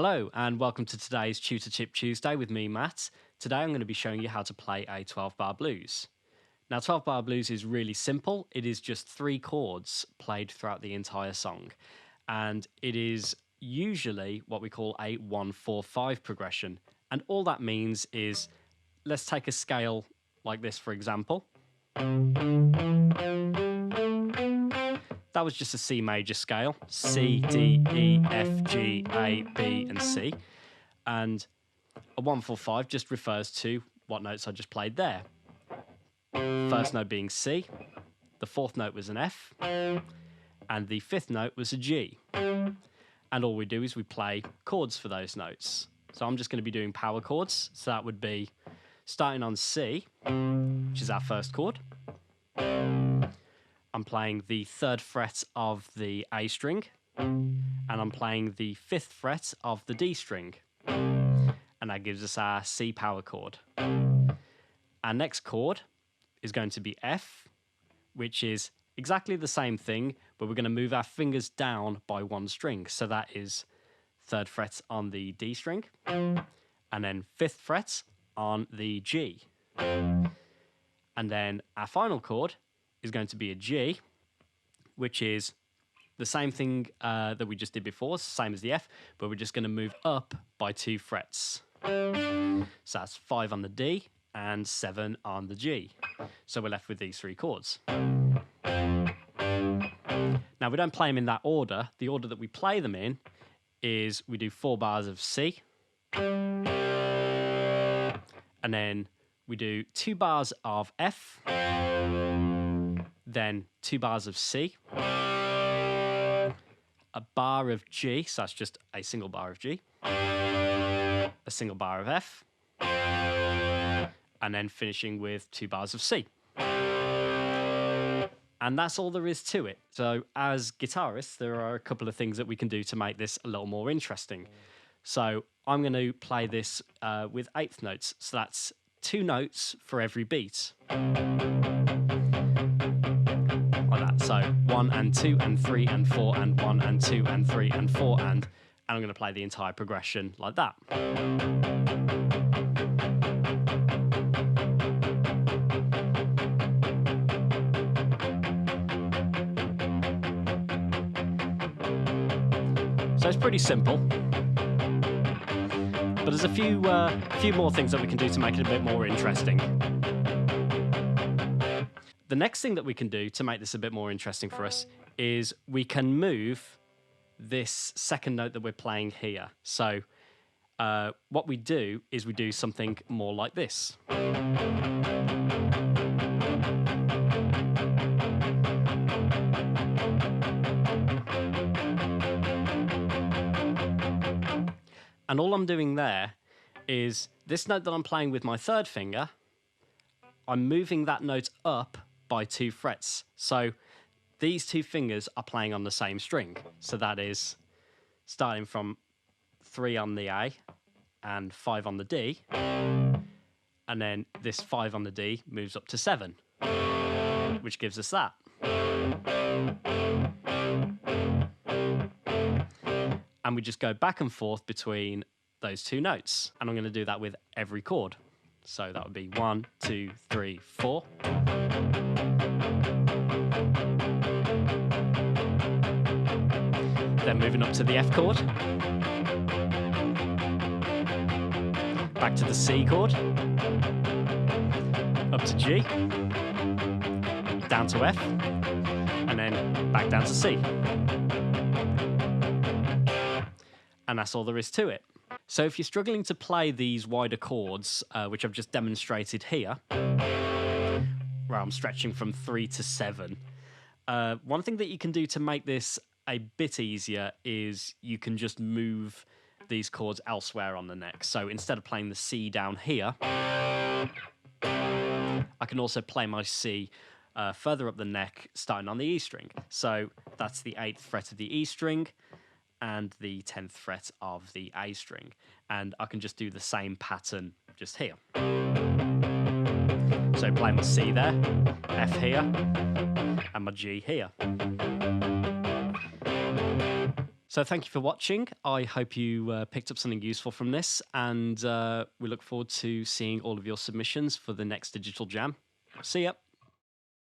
Hello and welcome to today's Tutor Tip Tuesday with me, Matt. Today I'm going to be showing you how to play a 12-bar blues. Now 12-bar blues is really simple. It is just 3 chords played throughout the entire song. And it is usually what we call a 1-4-5 progression. And all that means is, let's take a scale like this for example. That was just a C major scale, C, D, E, F, G, A, B and C. And a 1-4-5 just refers to what notes I just played there. First note being C, the 4th note was an F, and the 5th note was a G. And all we do is we play chords for those notes. So I'm just going to be doing power chords. So that would be starting on C, which is our first chord. I'm playing the 3rd fret of the A string, and I'm playing the 5th fret of the D string, and that gives us our C power chord. Our next chord is going to be F, which is exactly the same thing, but we're going to move our fingers down by 1 string. So that is 3rd fret on the D string, and then 5th fret on the G. And then our final chord is going to be a G, which is the same thing that we just did before, same as the F, but we're just going to move up by 2 frets. So that's 5 on the D and 7 on the G. So we're left with these 3 chords. Now we don't play them in that order. The order that we play them in is we do 4 bars of C, and then we do 2 bars of F, then 2 bars of C, a bar of G, so that's just a single bar of G, a single bar of F, and then finishing with 2 bars of C. And that's all there is to it. So as guitarists, there are a couple of things that we can do to make this a little more interesting. So I'm going to play this with 8th notes, so that's 2 notes for every beat. Like that. So 1 and 2 and 3 and 4 and 1 and 2 and 3 and 4 and I'm going to play the entire progression like that. So it's pretty simple. But there's a few more things that we can do to make it a bit more interesting. The next thing that we can do to make this a bit more interesting for us is we can move this 2nd note that we're playing here. So what we do is we do something more like this. And all I'm doing there is this note that I'm playing with my 3rd finger, I'm moving that note up by 2 frets. So these 2 fingers are playing on the same string. So that is starting from 3 on the A and 5 on the D. And then this 5 on the D moves up to 7, which gives us that. And we just go back and forth between those 2 notes. And I'm going to do that with every chord. So that would be 1, 2, 3, 4. Then moving up to the F chord. Back to the C chord. Up to G. Down to F. And then back down to C. And that's all there is to it. So if you're struggling to play these wider chords, which I've just demonstrated here, where I'm stretching from 3 to 7, one thing that you can do to make this a bit easier is you can just move these chords elsewhere on the neck. So instead of playing the C down here, I can also play my C further up the neck, starting on the E string. So that's the 8th fret of the E string and the 10th fret of the A string. And I can just do the same pattern just here. So play my C there, F here, and my G here. So So thank you for watching. I hope you picked up something useful from this, and we look forward to seeing all of your submissions for the next Digital Jam. See ya.